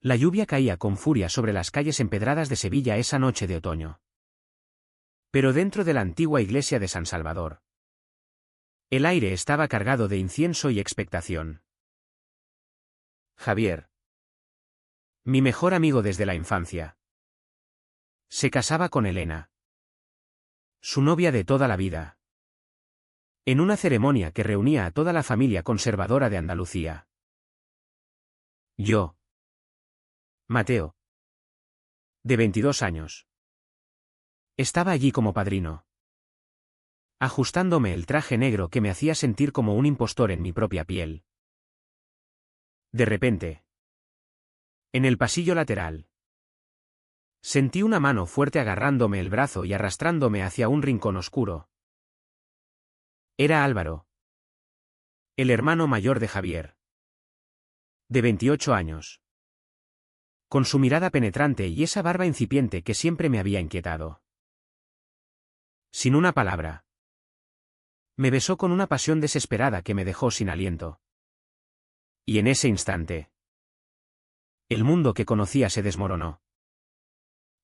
La lluvia caía con furia sobre las calles empedradas de Sevilla esa noche de otoño. Pero dentro de la antigua iglesia de San Salvador, el aire estaba cargado de incienso y expectación. Javier, mi mejor amigo desde la infancia, se casaba con Elena, su novia de toda la vida, en una ceremonia que reunía a toda la familia conservadora de Andalucía. Yo, Mateo, de 22 años, estaba allí como padrino, ajustándome el traje negro que me hacía sentir como un impostor en mi propia piel. De repente, en el pasillo lateral, sentí una mano fuerte agarrándome el brazo y arrastrándome hacia un rincón oscuro. Era Álvaro, el hermano mayor de Javier, de 28 años, con su mirada penetrante y esa barba incipiente que siempre me había inquietado. Sin una palabra, me besó con una pasión desesperada que me dejó sin aliento. Y en ese instante, el mundo que conocía se desmoronó,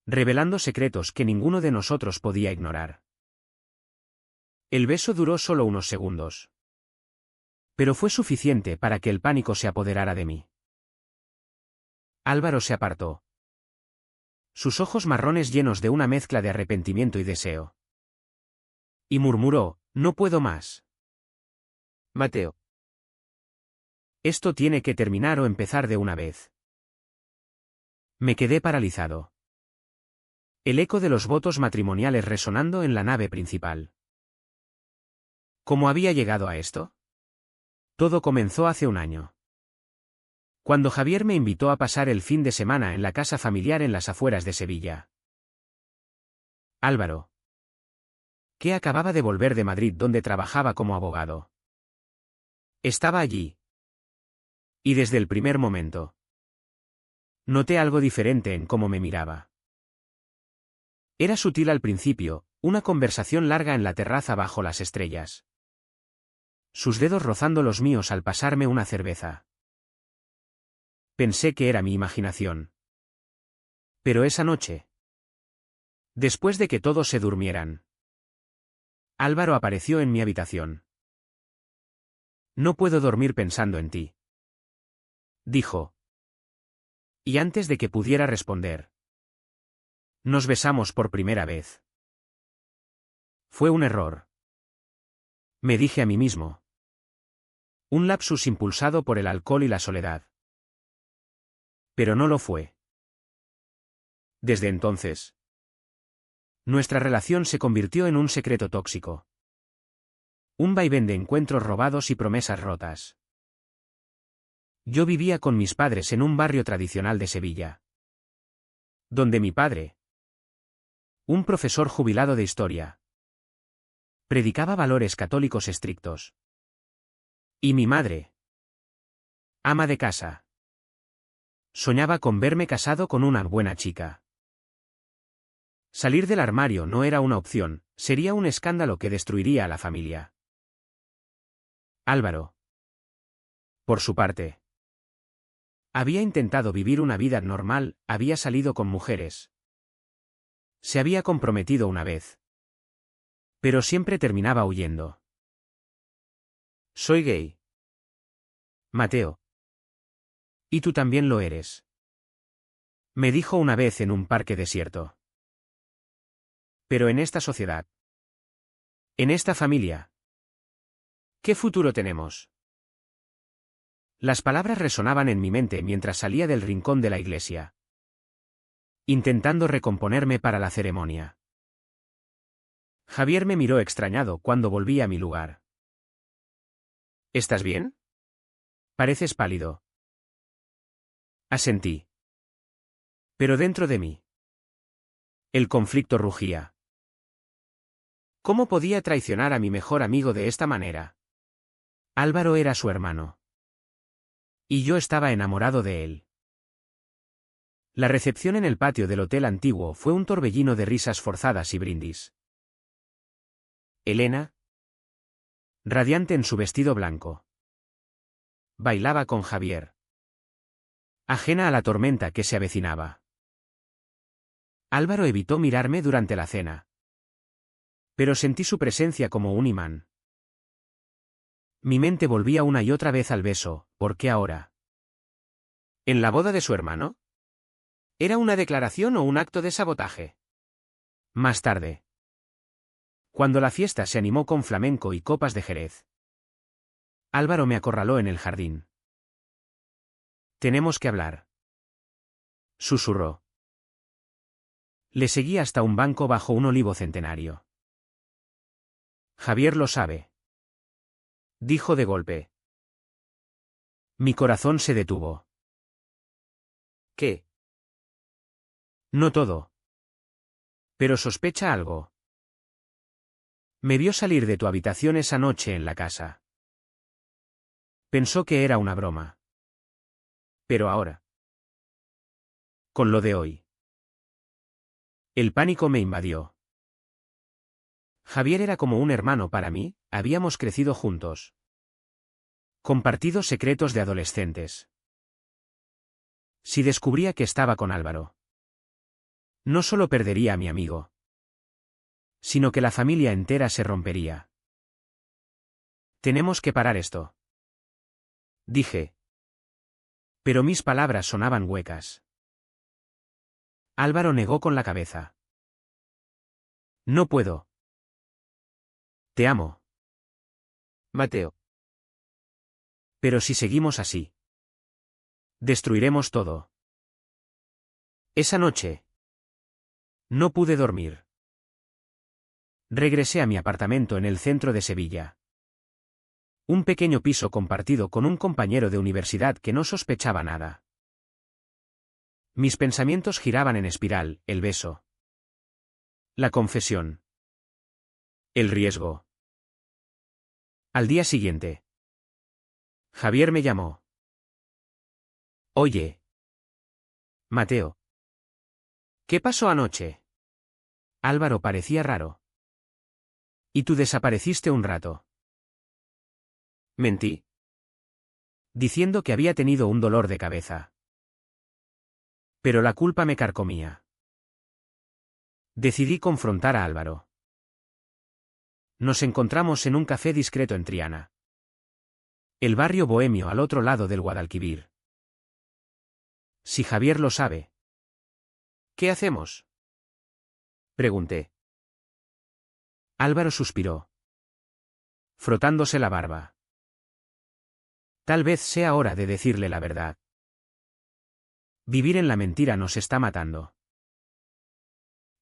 revelando secretos que ninguno de nosotros podía ignorar. El beso duró solo unos segundos, pero fue suficiente para que el pánico se apoderara de mí. Álvaro se apartó, sus ojos marrones llenos de una mezcla de arrepentimiento y deseo. Y murmuró: «No puedo más. Mateo. Esto tiene que terminar o empezar de una vez». Me quedé paralizado. El eco de los votos matrimoniales resonando en la nave principal. ¿Cómo había llegado a esto? Todo comenzó hace un año, cuando Javier me invitó a pasar el fin de semana en la casa familiar en las afueras de Sevilla. Álvaro, que acababa de volver de Madrid donde trabajaba como abogado, estaba allí. Y desde el primer momento, noté algo diferente en cómo me miraba. Era sutil al principio, una conversación larga en la terraza bajo las estrellas, sus dedos rozando los míos al pasarme una cerveza. Pensé que era mi imaginación. Pero esa noche, después de que todos se durmieran, Álvaro apareció en mi habitación. «No puedo dormir pensando en ti», dijo. Y antes de que pudiera responder, nos besamos por primera vez. Fue un error, me dije a mí mismo. Un lapsus impulsado por el alcohol y la soledad. Pero no lo fue. Desde entonces, nuestra relación se convirtió en un secreto tóxico. Un vaivén de encuentros robados y promesas rotas. Yo vivía con mis padres en un barrio tradicional de Sevilla, donde mi padre, un profesor jubilado de historia, predicaba valores católicos estrictos. Y mi madre, ama de casa, soñaba con verme casado con una buena chica. Salir del armario no era una opción, sería un escándalo que destruiría a la familia. Álvaro, por su parte, había intentado vivir una vida normal, había salido con mujeres. Se había comprometido una vez. Pero siempre terminaba huyendo. Soy gay, Mateo. Y tú también lo eres, me dijo una vez en un parque desierto. Pero en esta sociedad, en esta familia, ¿qué futuro tenemos? Las palabras resonaban en mi mente mientras salía del rincón de la iglesia, intentando recomponerme para la ceremonia. Javier me miró extrañado cuando volví a mi lugar. ¿Estás bien? Pareces pálido. Asentí. Pero dentro de mí, el conflicto rugía. ¿Cómo podía traicionar a mi mejor amigo de esta manera? Álvaro era su hermano. Y yo estaba enamorado de él. La recepción en el patio del hotel antiguo fue un torbellino de risas forzadas y brindis. Elena, radiante en su vestido blanco, bailaba con Javier. ajena a la tormenta que se avecinaba. Álvaro evitó mirarme durante la cena. Pero sentí su presencia como un imán. Mi mente volvía una y otra vez al beso. ¿Por qué ahora? ¿En la boda de su hermano? ¿Era una declaración o un acto de sabotaje? Más tarde. Cuando la fiesta se animó con flamenco y copas de Jerez. Álvaro me acorraló en el jardín. Tenemos que hablar. Susurró. Le seguí hasta un banco bajo un olivo centenario. Javier lo sabe. Dijo de golpe. Mi corazón se detuvo. ¿Qué? No todo. Pero sospecha algo. Me vio salir de tu habitación esa noche en la casa. Pensó que era una broma. Pero ahora. Con lo de hoy. El pánico me invadió. Javier era como un hermano para mí, habíamos crecido juntos. Compartido secretos de adolescentes. Si descubría que estaba con Álvaro, no solo perdería a mi amigo, sino que la familia entera se rompería. Tenemos que parar esto. Dije. Pero mis palabras sonaban huecas. Álvaro negó con la cabeza. No puedo. Te amo. Mateo. Pero si seguimos así, destruiremos todo. Esa noche. No pude dormir. Regresé a mi apartamento en el centro de Sevilla. Un pequeño piso compartido con un compañero de universidad que no sospechaba nada. Mis pensamientos giraban en espiral, el beso. La confesión. El riesgo. Al día siguiente. Javier me llamó. Oye. Mateo. ¿Qué pasó anoche? Álvaro parecía raro. Y tú desapareciste un rato. Mentí. Diciendo que había tenido un dolor de cabeza. Pero la culpa me carcomía. Decidí confrontar a Álvaro. Nos encontramos en un café discreto en Triana. El barrio bohemio al otro lado del Guadalquivir. Si Javier lo sabe. ¿Qué hacemos? Pregunté. Álvaro suspiró. Frotándose la barba. Tal vez sea hora de decirle la verdad. Vivir en la mentira nos está matando.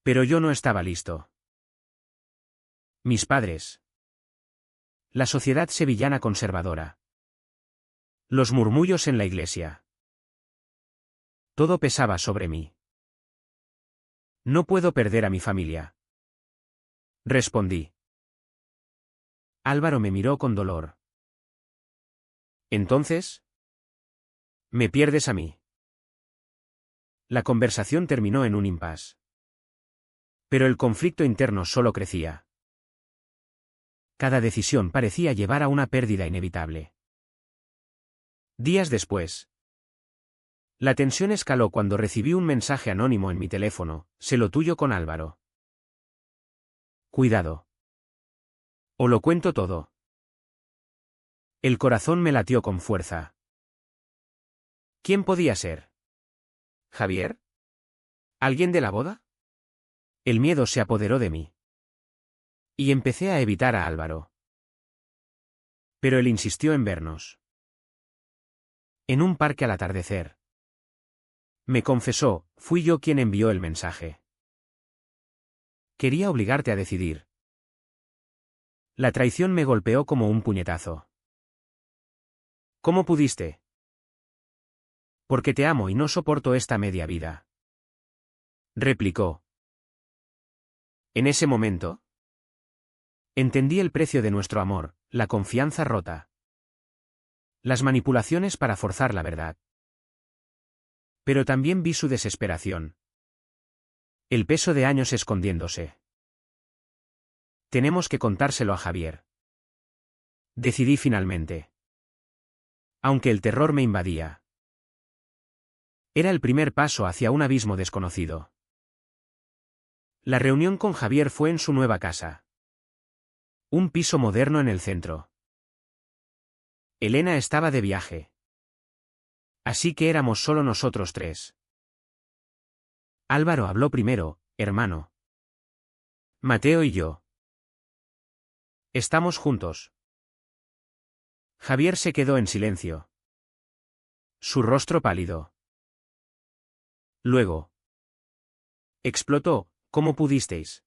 Pero yo no estaba listo. Mis padres. La sociedad sevillana conservadora. Los murmullos en la iglesia. Todo pesaba sobre mí. No puedo perder a mi familia. Respondí. Álvaro me miró con dolor. Entonces, me pierdes a mí. La conversación terminó en un impasse. Pero el conflicto interno solo crecía. Cada decisión parecía llevar a una pérdida inevitable. Días después. La tensión escaló cuando recibí un mensaje anónimo en mi teléfono, sé lo tuyo con Álvaro. Cuidado. O lo cuento todo. El corazón me latió con fuerza. ¿Quién podía ser? ¿Javier? ¿Alguien de la boda? El miedo se apoderó de mí. Y empecé a evitar a Álvaro. Pero él insistió en vernos. En un parque al atardecer. Me confesó, fui yo quien envió el mensaje. Quería obligarte a decidir. La traición me golpeó como un puñetazo. ¿Cómo pudiste? Porque te amo y no soporto esta media vida. Replicó. En ese momento. Entendí el precio de nuestro amor, la confianza rota. Las manipulaciones para forzar la verdad. Pero también vi su desesperación. El peso de años escondiéndose. Tenemos que contárselo a Javier. Decidí finalmente. Aunque el terror me invadía. Era el primer paso hacia un abismo desconocido. La reunión con Javier fue en su nueva casa. Un piso moderno en el centro. Elena estaba de viaje. Así que éramos solo nosotros tres. Álvaro habló primero, hermano. Mateo y yo. Estamos juntos. Javier se quedó en silencio. Su rostro pálido. Luego. Explotó, ¿cómo pudisteis?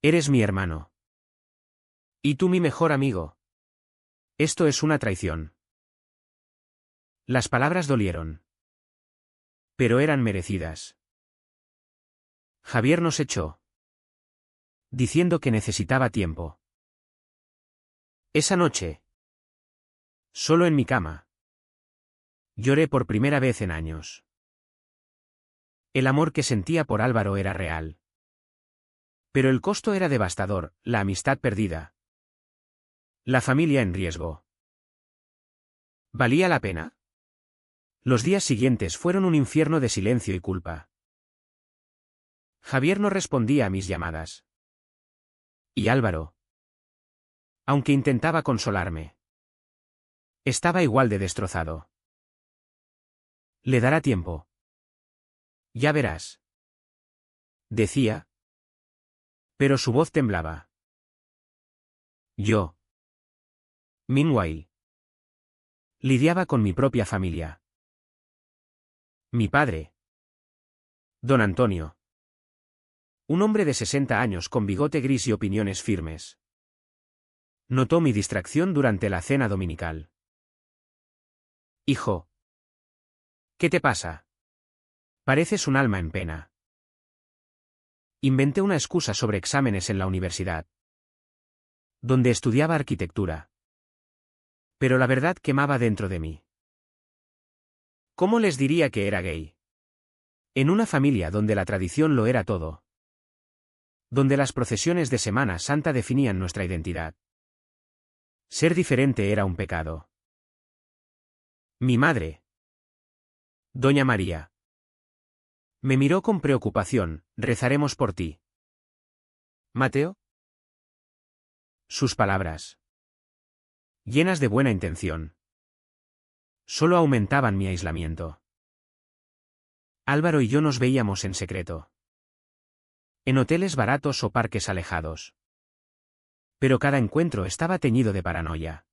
Eres mi hermano. Y tú mi mejor amigo. Esto es una traición. Las palabras dolieron. Pero eran merecidas. Javier nos echó. Diciendo que necesitaba tiempo. Esa noche. Solo en mi cama. Lloré por primera vez en años. El amor que sentía por Álvaro era real. Pero el costo era devastador, la amistad perdida. La familia en riesgo. ¿Valía la pena? Los días siguientes fueron un infierno de silencio y culpa. Javier no respondía a mis llamadas. Y Álvaro. Aunque intentaba consolarme. Estaba igual de destrozado. Le dará tiempo. Ya verás. Decía. Pero su voz temblaba. Yo. Meanwhile. Lidiaba con mi propia familia. Mi padre. Don Antonio. Un hombre de 60 años con bigote gris y opiniones firmes. Notó mi distracción durante la cena dominical. Hijo. ¿Qué te pasa? Pareces un alma en pena. Inventé una excusa sobre exámenes en la universidad. Donde estudiaba arquitectura. Pero la verdad quemaba dentro de mí. ¿Cómo les diría que era gay? En una familia donde la tradición lo era todo. Donde las procesiones de Semana Santa definían nuestra identidad. Ser diferente era un pecado. Mi madre. Doña María. Me miró con preocupación, rezaremos por ti. ¿Mateo? Sus palabras. Llenas de buena intención. Solo aumentaban mi aislamiento. Álvaro y yo nos veíamos en secreto. En hoteles baratos o parques alejados. Pero cada encuentro estaba teñido de paranoia.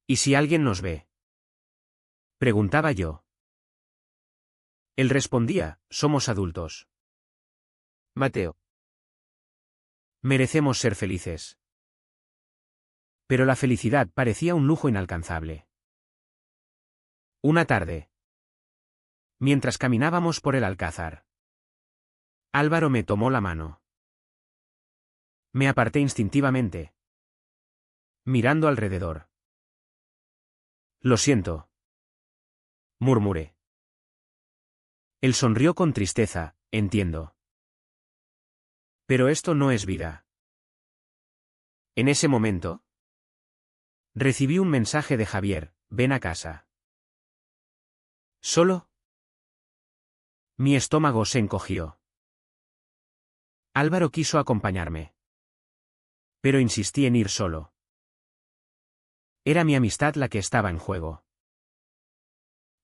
¿Y si alguien nos ve? Preguntaba yo. Él respondía, somos adultos. Mateo. Merecemos ser felices. Pero la felicidad parecía un lujo inalcanzable. Una tarde. Mientras caminábamos por el Alcázar. Álvaro me tomó la mano. Me aparté instintivamente. Mirando alrededor. Lo siento. Murmuré. Él sonrió con tristeza, entiendo. Pero esto no es vida. En ese momento. Recibí un mensaje de Javier, ven a casa. ¿Solo? Mi estómago se encogió. Álvaro quiso acompañarme. Pero insistí en ir solo. Era mi amistad la que estaba en juego.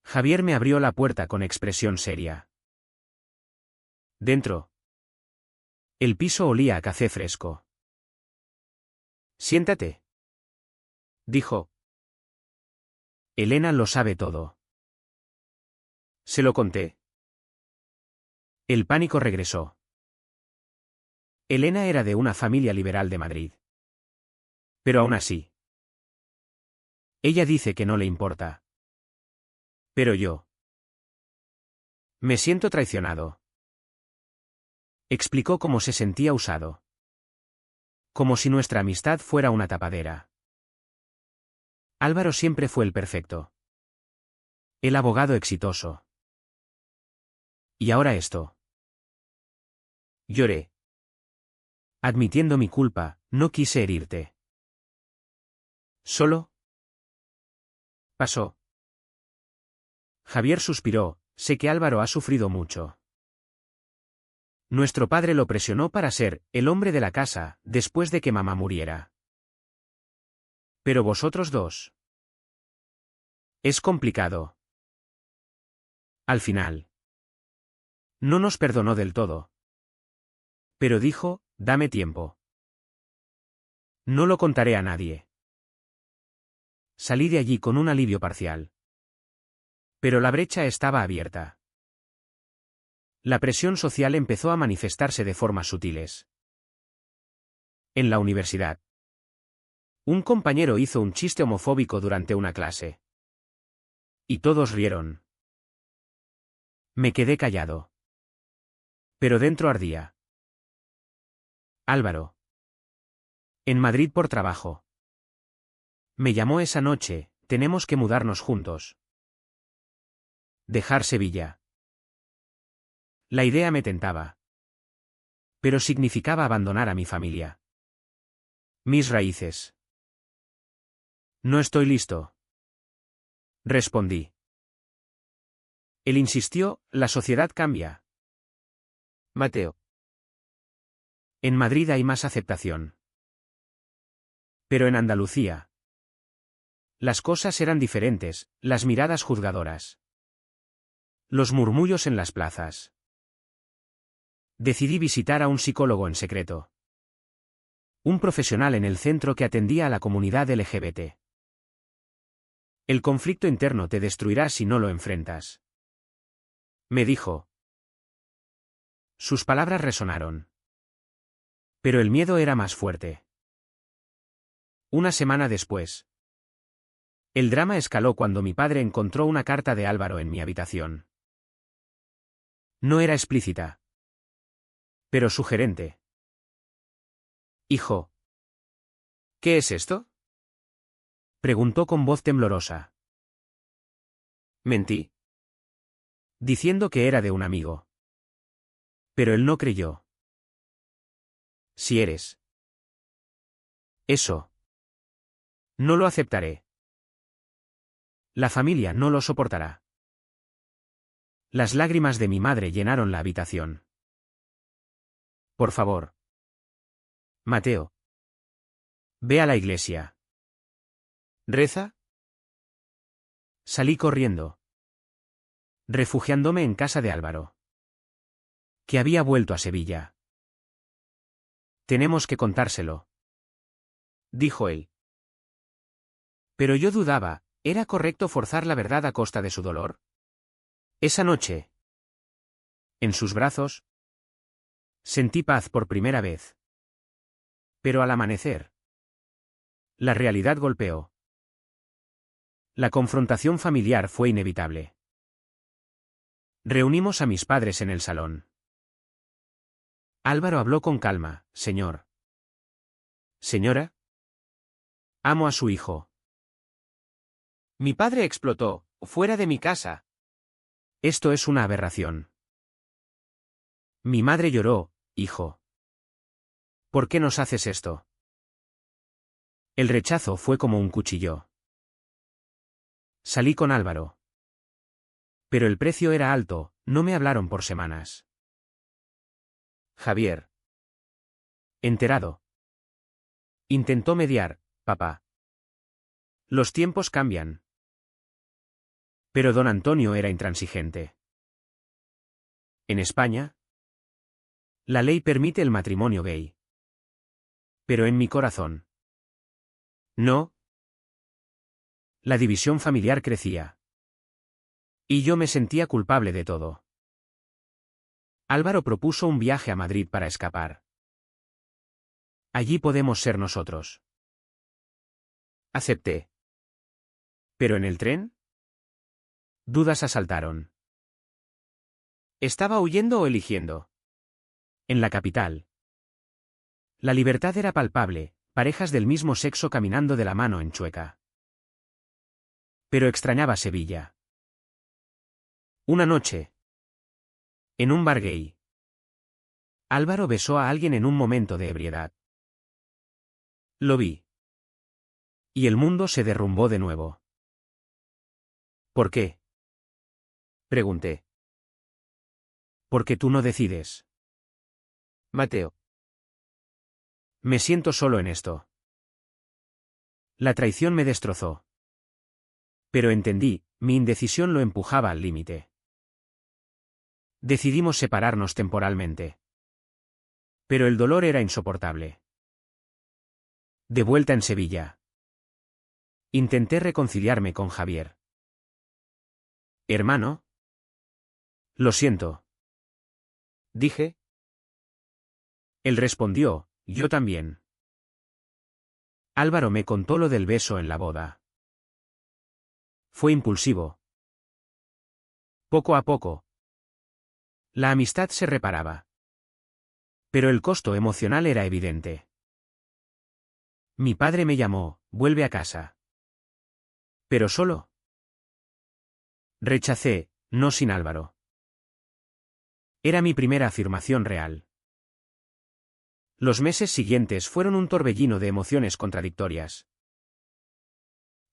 Javier me abrió la puerta con expresión seria. Dentro. El piso olía a café fresco. Siéntate. Dijo. Elena lo sabe todo. Se lo conté. El pánico regresó. Elena era de una familia liberal de Madrid. Pero aún así. Ella dice que no le importa. Pero yo. Me siento traicionado. Explicó cómo se sentía usado. Como si nuestra amistad fuera una tapadera. Álvaro siempre fue el perfecto. El abogado exitoso. Y ahora esto. Lloré. Admitiendo mi culpa, no quise herirte. Solo. Pasó. Javier suspiró, sé que Álvaro ha sufrido mucho. Nuestro padre lo presionó para ser el hombre de la casa, después de que mamá muriera. Pero vosotros dos. Es complicado. Al final. No nos perdonó del todo. Pero dijo, dame tiempo. No lo contaré a nadie. Salí de allí con un alivio parcial. Pero la brecha estaba abierta. La presión social empezó a manifestarse de formas sutiles. En la universidad. Un compañero hizo un chiste homofóbico durante una clase. Y todos rieron. Me quedé callado. Pero dentro ardía. Álvaro. En Madrid por trabajo. Me llamó esa noche, tenemos que mudarnos juntos. Dejar Sevilla. La idea me tentaba. Pero significaba abandonar a mi familia. Mis raíces. No estoy listo. Respondí. Él insistió, la sociedad cambia. Mateo. En Madrid hay más aceptación. Pero en Andalucía. Las cosas eran diferentes, las miradas juzgadoras. Los murmullos en las plazas. Decidí visitar a un psicólogo en secreto. Un profesional en el centro que atendía a la comunidad LGBT. El conflicto interno te destruirá si no lo enfrentas. Me dijo. Sus palabras resonaron. Pero el miedo era más fuerte. Una semana después. El drama escaló cuando mi padre encontró una carta de Álvaro en mi habitación. No era explícita. Pero sugerente. Hijo. ¿Qué es esto? Preguntó con voz temblorosa. Mentí. Diciendo que era de un amigo. Pero él no creyó. Si eres. Eso. No lo aceptaré. La familia no lo soportará. Las lágrimas de mi madre llenaron la habitación. Por favor. Mateo. Ve a la iglesia. ¿Reza? Salí corriendo. Refugiándome en casa de Álvaro. Que había vuelto a Sevilla. Tenemos que contárselo. Dijo él. Pero yo dudaba, ¿era correcto forzar la verdad a costa de su dolor? Esa noche. En sus brazos. Sentí paz por primera vez. Pero al amanecer. La realidad golpeó. La confrontación familiar fue inevitable. Reunimos a mis padres en el salón. Álvaro habló con calma, señor. Señora. Amo a su hijo. Mi padre explotó, fuera de mi casa. Esto es una aberración. Mi madre lloró, hijo. ¿Por qué nos haces esto? El rechazo fue como un cuchillo. Salí con Álvaro. Pero el precio era alto, no me hablaron por semanas. Javier. Enterado. Intentó mediar, papá. Los tiempos cambian. Pero don Antonio era intransigente. En España, la ley permite el matrimonio gay. Pero en mi corazón. No. La división familiar crecía. Y yo me sentía culpable de todo. Álvaro propuso un viaje a Madrid para escapar. Allí podemos ser nosotros. Acepté. ¿Pero en el tren? Dudas asaltaron. ¿Estaba huyendo o eligiendo? En la capital. La libertad era palpable, parejas del mismo sexo caminando de la mano en Chueca. Pero extrañaba Sevilla. Una noche. En un bar gay. Álvaro besó a alguien en un momento de ebriedad. Lo vi. Y el mundo se derrumbó de nuevo. ¿Por qué? Pregunté. ¿Por qué tú no decides? Mateo. Me siento solo en esto. La traición me destrozó. Pero entendí, mi indecisión lo empujaba al límite. Decidimos separarnos temporalmente. Pero el dolor era insoportable. De vuelta en Sevilla. Intenté reconciliarme con Javier. Hermano. Lo siento. Dije. Él respondió, yo también. Álvaro me contó lo del beso en la boda. Fue impulsivo. Poco a poco. La amistad se reparaba. Pero el costo emocional era evidente. Mi padre me llamó, vuelve a casa. Pero solo. Rechacé, no sin Álvaro. Era mi primera afirmación real. Los meses siguientes fueron un torbellino de emociones contradictorias.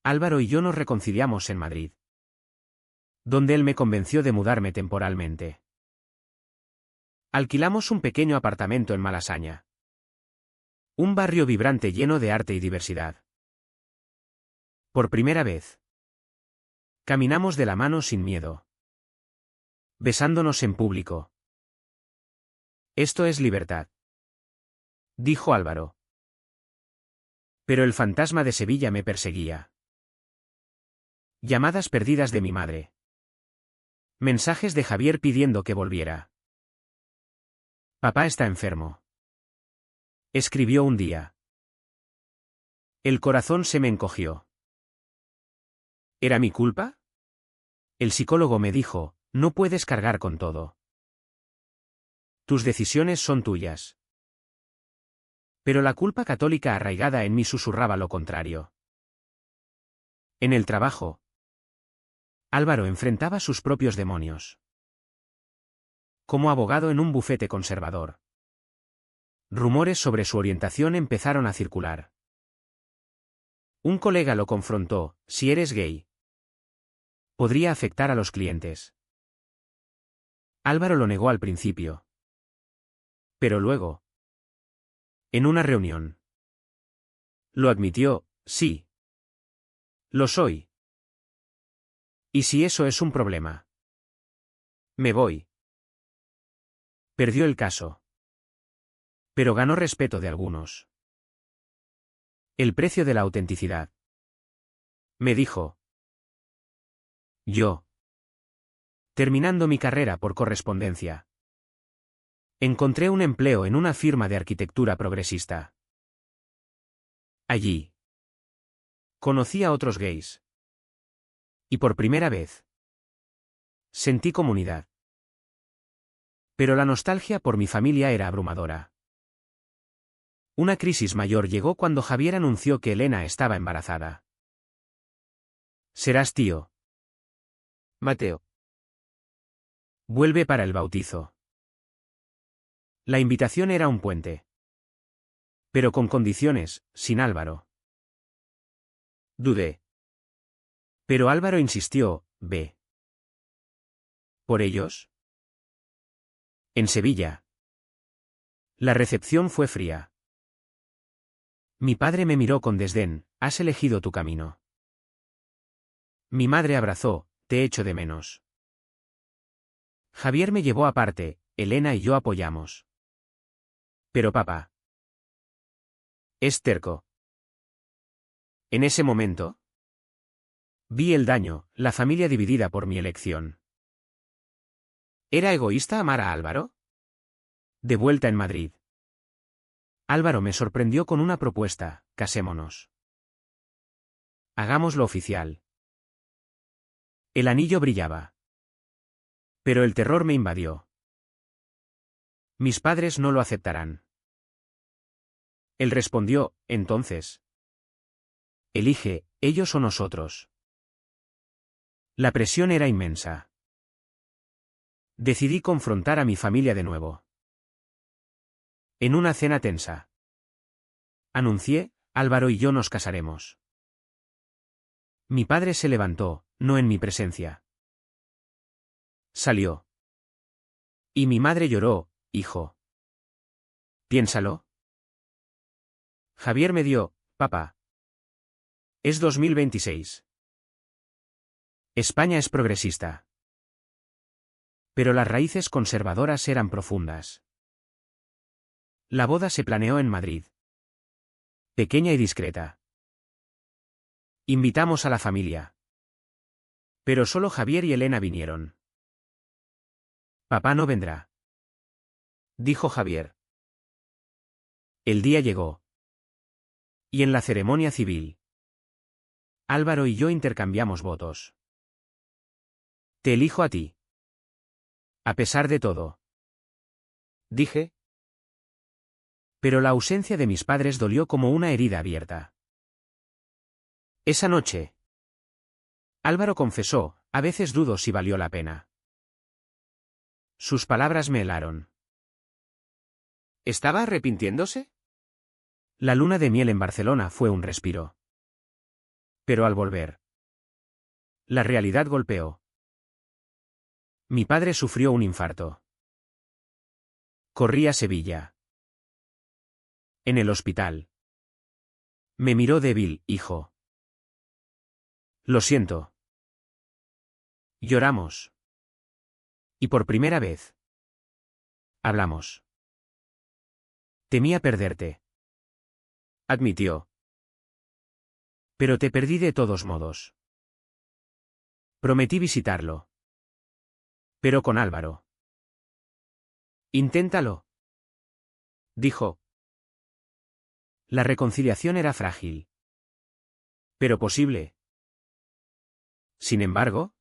Álvaro y yo nos reconciliamos en Madrid, donde él me convenció de mudarme temporalmente. Alquilamos un pequeño apartamento en Malasaña. Un barrio vibrante lleno de arte y diversidad. Por primera vez. Caminamos de la mano sin miedo. Besándonos en público. Esto es libertad. Dijo Álvaro. Pero el fantasma de Sevilla me perseguía. Llamadas perdidas de mi madre. Mensajes de Javier pidiendo que volviera. Papá está enfermo. Escribió un día. El corazón se me encogió. ¿Era mi culpa? El psicólogo me dijo, no puedes cargar con todo. Tus decisiones son tuyas. Pero la culpa católica arraigada en mí susurraba lo contrario. En el trabajo, Álvaro enfrentaba sus propios demonios. Como abogado en un bufete conservador. Rumores sobre su orientación empezaron a circular. Un colega lo confrontó, si eres gay. Podría afectar a los clientes. Álvaro lo negó al principio. Pero luego. En una reunión. Lo admitió, sí. Lo soy. ¿Y si eso es un problema? Me voy. Perdió el caso. Pero ganó respeto de algunos. El precio de la autenticidad. Me dijo. Yo. Terminando mi carrera por correspondencia. Encontré un empleo en una firma de arquitectura progresista. Allí. Conocí a otros gays. Y por primera vez. Sentí comunidad. Pero la nostalgia por mi familia era abrumadora. Una crisis mayor llegó cuando Javier anunció que Elena estaba embarazada. Serás tío. Mateo. Vuelve para el bautizo. La invitación era un puente. Pero con condiciones, sin Álvaro. Dudé. Pero Álvaro insistió, ve. ¿Por ellos? En Sevilla. La recepción fue fría. Mi padre me miró con desdén, has elegido tu camino. Mi madre abrazó, te echo de menos. Javier me llevó aparte, Elena y yo apoyamos. Pero papá. Es terco. En ese momento. Vi el daño, la familia dividida por mi elección. ¿Era egoísta amar a Álvaro? De vuelta en Madrid. Álvaro me sorprendió con una propuesta, casémonos. Hagámoslo oficial. El anillo brillaba. Pero el terror me invadió. Mis padres no lo aceptarán. Él respondió, entonces. Elige, ellos o nosotros. La presión era inmensa. Decidí confrontar a mi familia de nuevo. En una cena tensa. Anuncié, Álvaro y yo nos casaremos. Mi padre se levantó, no en mi presencia. Salió. Y mi madre lloró, hijo. Piénsalo. Javier me dio, papá. Es 2026. España es progresista. Pero las raíces conservadoras eran profundas. La boda se planeó en Madrid. Pequeña y discreta. Invitamos a la familia. Pero solo Javier y Elena vinieron. Papá no vendrá, dijo Javier. El día llegó. Y en la ceremonia civil, Álvaro y yo intercambiamos votos. Te elijo a ti. A pesar de todo, Dije. pero la ausencia de mis padres dolió como una herida abierta. Esa noche, Álvaro confesó, a veces dudo si valió la pena. Sus palabras me helaron. ¿Estaba arrepintiéndose? La luna de miel en Barcelona fue un respiro. Pero al volver, la realidad golpeó. Mi padre sufrió un infarto. Corrí a Sevilla. En el hospital. Me miró débil, hijo. Lo siento. Lloramos. Y por primera vez, hablamos. Temía perderte, admitió. Pero te perdí de todos modos. Prometí visitarlo. Pero con Álvaro. Inténtalo, dijo. La reconciliación era frágil. Pero posible. Sin embargo,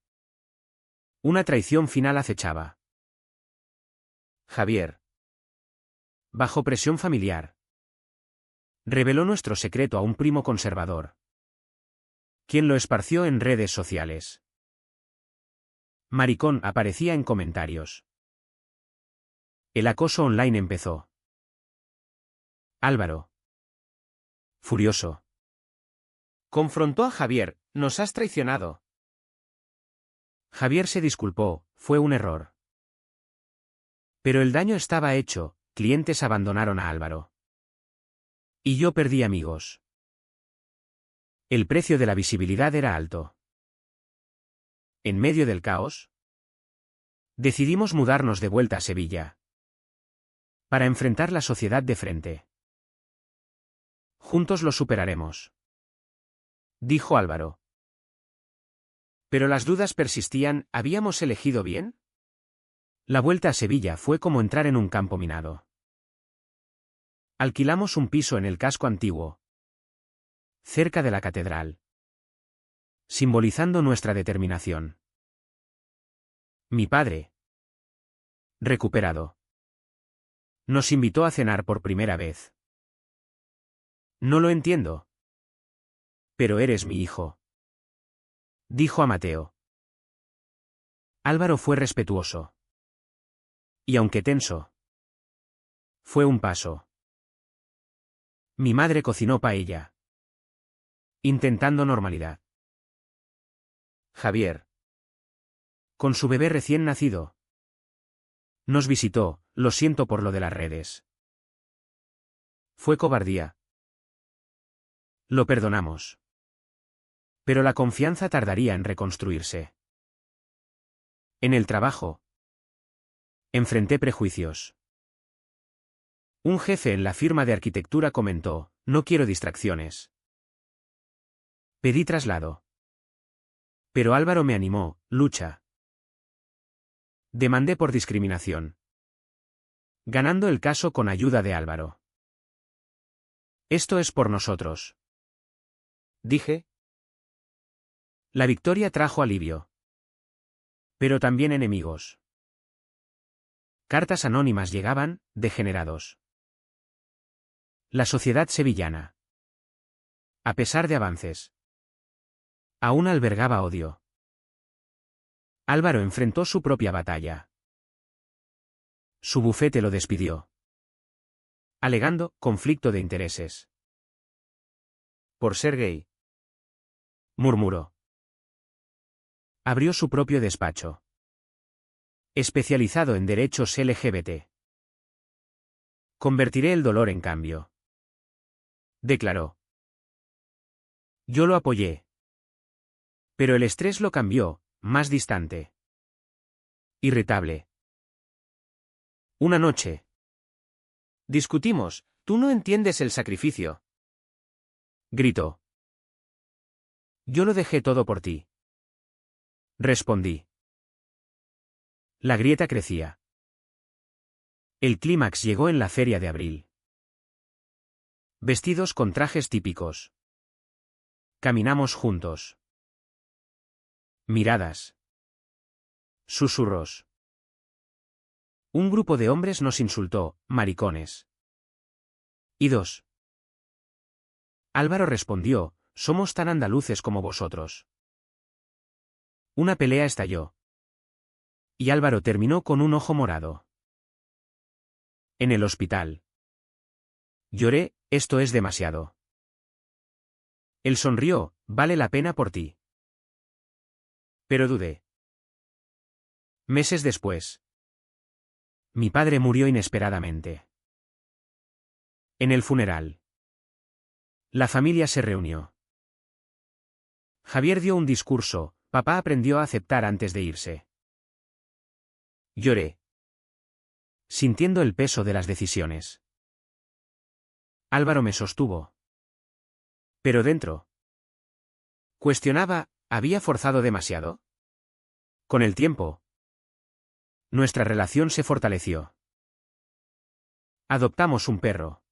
una traición final acechaba. Javier, bajo presión familiar, reveló nuestro secreto a un primo conservador, quien lo esparció en redes sociales. Maricón aparecía en comentarios. El acoso online empezó. Álvaro, furioso, confrontó a Javier: nos has traicionado. Javier se disculpó: fue un error. Pero el daño estaba hecho, clientes abandonaron a Álvaro. Y yo perdí amigos. El precio de la visibilidad era alto. En medio del caos, decidimos mudarnos de vuelta a Sevilla. Para enfrentar la sociedad de frente. Juntos lo superaremos, dijo Álvaro. Pero las dudas persistían: ¿habíamos elegido bien? La vuelta a Sevilla fue como entrar en un campo minado. Alquilamos un piso en el casco antiguo, cerca de la catedral, simbolizando nuestra determinación. Mi padre, recuperado, nos invitó a cenar por primera vez. No lo entiendo. Pero eres mi hijo, dijo a Mateo. Álvaro fue respetuoso. Y aunque tenso, fue un paso. Mi madre cocinó paella, intentando normalidad. Javier, con su bebé recién nacido, nos visitó: lo siento por lo de las redes. Fue cobardía. Lo perdonamos. Pero la confianza tardaría en reconstruirse. En el trabajo, enfrenté prejuicios. Un jefe en la firma de arquitectura comentó: no quiero distracciones. Pedí traslado. Pero Álvaro me animó: lucha. Demandé por discriminación, ganando el caso con ayuda de Álvaro. Esto es por nosotros, dije. La victoria trajo alivio. Pero también enemigos. Cartas anónimas llegaban: degenerados. La sociedad sevillana, a pesar de avances, aún albergaba odio. Álvaro enfrentó su propia batalla. Su bufete lo despidió, alegando conflicto de intereses. Por ser gay, murmuró. Abrió su propio despacho. Especializado en derechos LGBT. Convertiré el dolor en cambio. Declaró. Yo lo apoyé. Pero el estrés lo cambió, más distante. Irritable. Una noche. Discutimos, tú no entiendes el sacrificio. Gritó. Yo lo dejé todo por ti. Respondí. La grieta crecía. El clímax llegó en la feria de abril. Vestidos con trajes típicos. Caminamos juntos. Miradas. Susurros. Un grupo de hombres nos insultó, maricones. Y dos. Álvaro respondió, somos tan andaluces como vosotros. Una pelea estalló. Y Álvaro terminó con un ojo morado. En el hospital. Lloré, esto es demasiado. Él sonrió, vale la pena por ti. Pero dudé. Meses después. Mi padre murió inesperadamente. En el funeral. La familia se reunió. Javier dio un discurso, papá aprendió a aceptar antes de irse. Lloré. Sintiendo el peso de las decisiones. Álvaro me sostuvo. Pero dentro. Cuestionaba, ¿había forzado demasiado? Con el tiempo. Nuestra relación se fortaleció. Adoptamos un perro.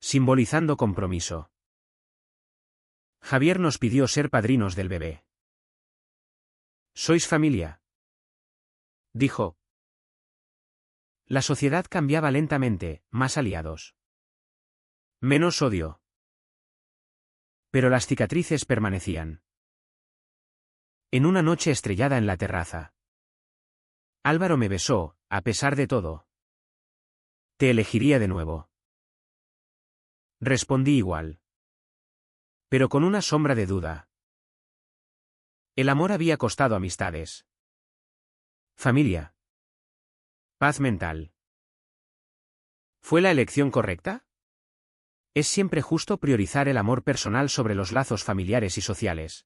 Simbolizando compromiso. Javier nos pidió ser padrinos del bebé. ¿Sois familia? Dijo. La sociedad cambiaba lentamente, más aliados. Menos odio. Pero las cicatrices permanecían. En una noche estrellada en la terraza. Álvaro me besó, a pesar de todo. Te elegiría de nuevo. Respondí igual. Pero con una sombra de duda. El amor había costado amistades. Familia. Paz mental. ¿Fue la elección correcta? Es siempre justo priorizar el amor personal sobre los lazos familiares y sociales.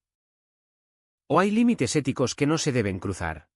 ¿O hay límites éticos que no se deben cruzar?